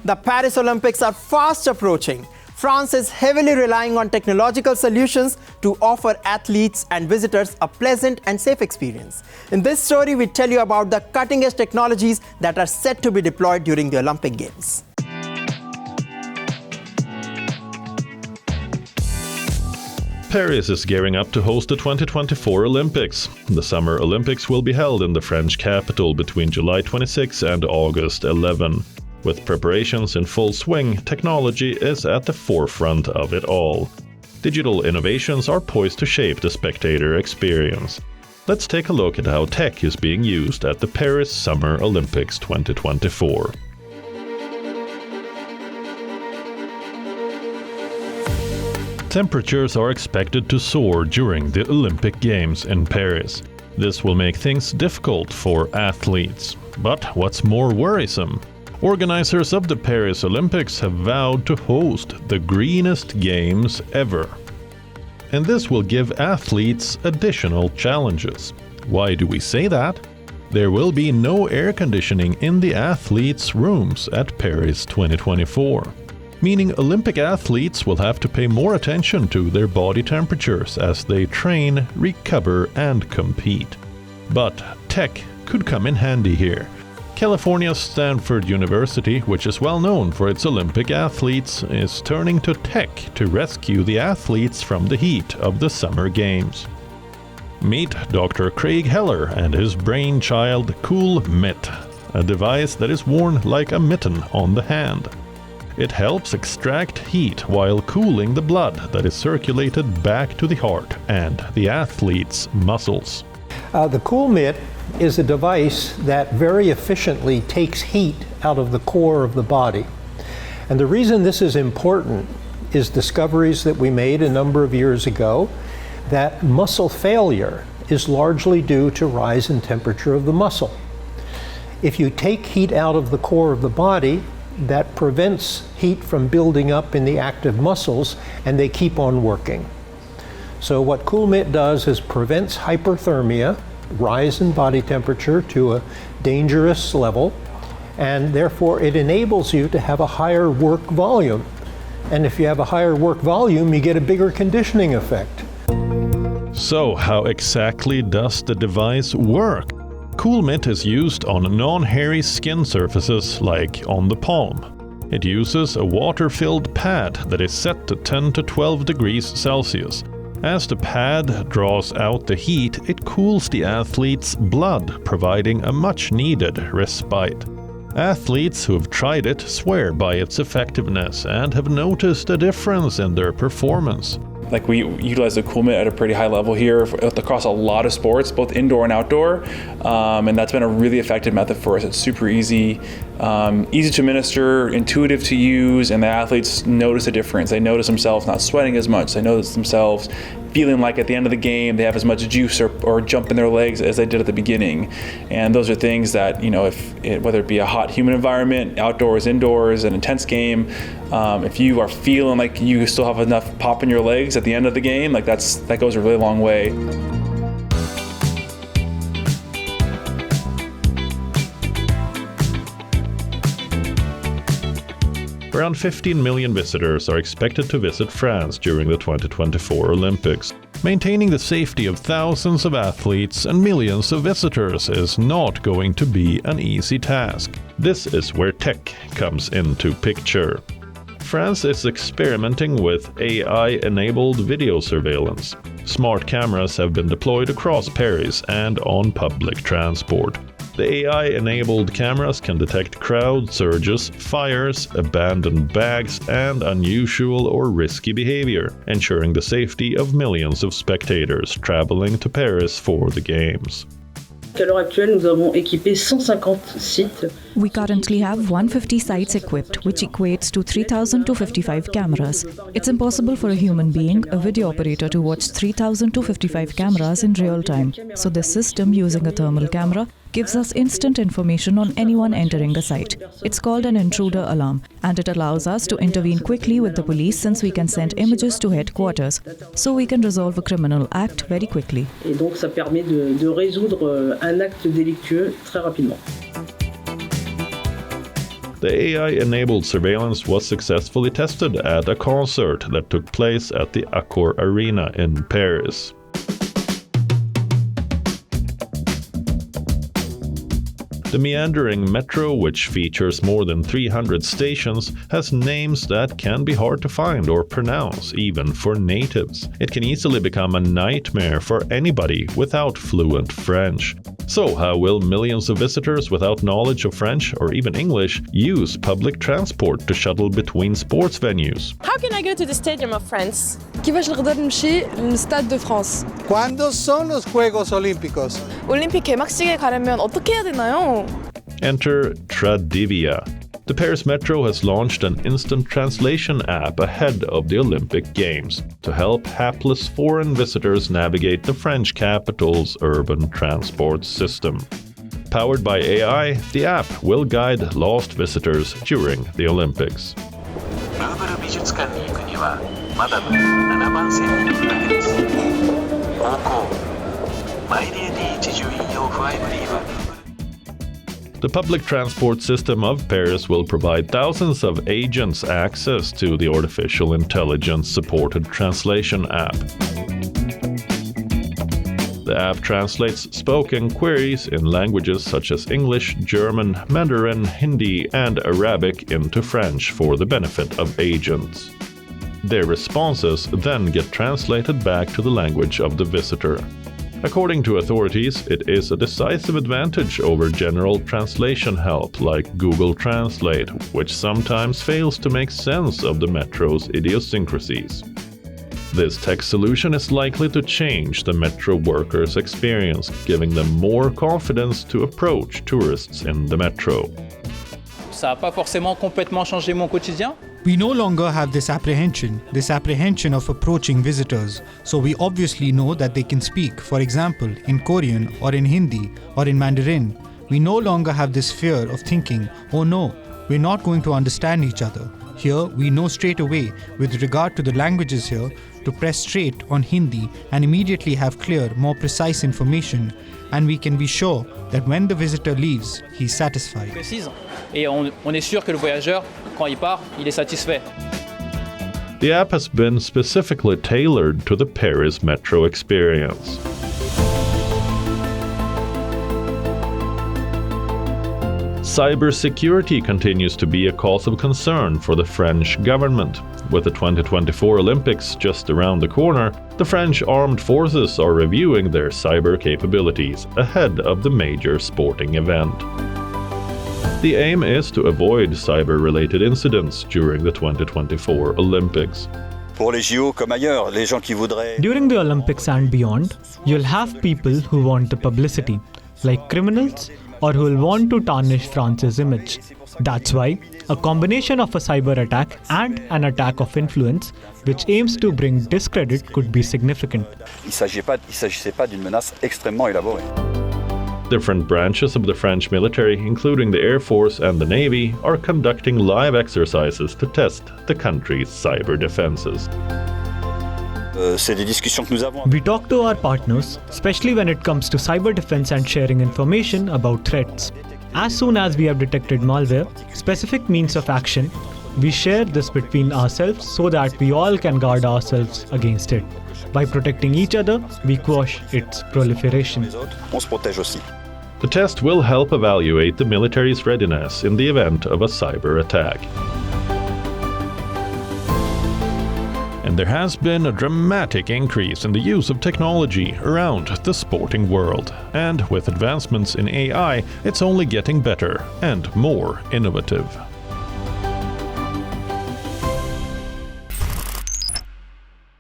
The Paris Olympics are fast approaching. France is heavily relying on technological solutions to offer athletes and visitors a pleasant and safe experience. In this story, we tell you about the cutting-edge technologies that are set to be deployed during the Olympic Games. Paris is gearing up to host the 2024 Olympics. The Summer Olympics will be held in the French capital between July 26 and August 11. With preparations in full swing, technology is at the forefront of it all. Digital innovations are poised to shape the spectator experience. Let's take a look at how tech is being used at the Paris Summer Olympics 2024. Temperatures are expected to soar during the Olympic Games in Paris. This will make things difficult for athletes. But what's more worrisome? Organizers of the Paris Olympics have vowed to host the greenest games ever. And this will give athletes additional challenges. Why do we say that? There will be no air conditioning in the athletes' rooms at Paris 2024. Meaning Olympic athletes will have to pay more attention to their body temperatures as they train, recover, and compete. But tech could come in handy here. California's Stanford University, which is well known for its Olympic athletes, is turning to tech to rescue the athletes from the heat of the Summer Games. Meet Dr. Craig Heller and his brainchild CoolMitt, a device that is worn like a mitten on the hand. It helps extract heat while cooling the blood that is circulated back to the heart and the athlete's muscles. The CoolMitt is a device that very efficiently takes heat out of the core of the body. And the reason this is important is discoveries that we made a number of years ago that muscle failure is largely due to rise in temperature of the muscle. If you take heat out of the core of the body, that prevents heat from building up in the active muscles, and they keep on working. So what CoolMitt does is prevents hyperthermia, rise in body temperature to a dangerous level, and therefore it enables you to have a higher work volume. And if you have a higher work volume, you get a bigger conditioning effect. So how exactly does the device work? CoolMitt is used on non-hairy skin surfaces like on the palm. It uses a water-filled pad that is set to 10 to 12 degrees Celsius. As the pad draws out the heat, it cools the athlete's blood, providing a much-needed respite. Athletes who have tried it swear by its effectiveness and have noticed a difference in their performance. Like, we utilize the CoolMitt at a pretty high level here across a lot of sports, both indoor and outdoor, and that's been a really effective method for us. It's super easy, easy to administer, intuitive to use, and the athletes notice a difference. They notice themselves not sweating as much. They notice themselves feeling like at the end of the game they have as much juice or jump in their legs as they did at the beginning. And those are things that, whether it be a hot, humid environment, outdoors, indoors, an intense game, if you are feeling like you still have enough pop in your legs at the end of the game, that goes a really long way. Around 15 million visitors are expected to visit France during the 2024 Olympics. Maintaining the safety of thousands of athletes and millions of visitors is not going to be an easy task. This is where tech comes into picture. France is experimenting with AI-enabled video surveillance. Smart cameras have been deployed across Paris and on public transport. The AI-enabled cameras can detect crowd surges, fires, abandoned bags, and unusual or risky behavior, ensuring the safety of millions of spectators traveling to Paris for the Games. We currently have 150 sites equipped, which equates to 3,255 cameras. It's impossible for a human being, a video operator, to watch 3,255 cameras in real time. So this system, using a thermal camera, gives us instant information on anyone entering the site. It's called an intruder alarm, and it allows us to intervene quickly with the police since we can send images to headquarters, so we can resolve a criminal act very quickly. Et donc ça permet de résoudre un acte délictueux très rapidement. The The AI-enabled surveillance was successfully tested at a concert that took place at the Accor Arena in Paris. The meandering metro, which features more than 300 stations, has names that can be hard to find or pronounce, even for natives. It can easily become a nightmare for anybody without fluent French. So, how will millions of visitors without knowledge of French or even English use public transport to shuttle between sports venues? How can I go to the Stadium of France? كيفاش نقدر نمشي للستاد دو فرانس؟ ¿Cuándo son los Juegos Olímpicos? 올림픽 개막식에 가려면 어떻게 해야 되나요? Enter Tradivia. The Paris Metro has launched an instant translation app ahead of the Olympic Games to help hapless foreign visitors navigate the French capital's urban transport system. Powered by AI, the app will guide lost visitors during the Olympics. The public transport system of Paris will provide thousands of agents access to the artificial intelligence-supported translation app. The app translates spoken queries in languages such as English, German, Mandarin, Hindi, and Arabic into French for the benefit of agents. Their responses then get translated back to the language of the visitor. According to authorities, it is a decisive advantage over general translation help like Google Translate, which sometimes fails to make sense of the metro's idiosyncrasies. This tech solution is likely to change the metro workers' experience, giving them more confidence to approach tourists in the metro. Ça n'a pas forcément complètement changé mon quotidien. We no longer have this apprehension of approaching visitors, so we obviously know that they can speak, for example, in Korean or in Hindi or in Mandarin. We no longer have this fear of thinking, oh no, we're not going to understand each other. Here, we know straight away, with regard to the languages here, to press straight on Hindi and immediately have clear, more precise information, and we can be sure that when the visitor leaves, he's satisfied. Et on est sûr que le voyageur, quand il part, il est satisfait. The app has been specifically tailored to the Paris Metro experience. Cybersecurity continues to be a cause of concern for the French government. With the 2024 Olympics just around the corner, the French armed forces are reviewing their cyber capabilities ahead of the major sporting event. The aim is to avoid cyber-related incidents during the 2024 Olympics. During the Olympics and beyond, you'll have people who want the publicity, like criminals, or who will want to tarnish France's image. That's why a combination of a cyber attack and an attack of influence, which aims to bring discredit, could be significant. Different branches of the French military, including the Air Force and the Navy, are conducting live exercises to test the country's cyber defenses. We talk to our partners, especially when it comes to cyber defense and sharing information about threats. As soon as we have detected malware, specific means of action, we share this between ourselves so that we all can guard ourselves against it. By protecting each other, we quash its proliferation. The test will help evaluate the military's readiness in the event of a cyber attack. And there has been a dramatic increase in the use of technology around the sporting world. And with advancements in AI, it's only getting better and more innovative.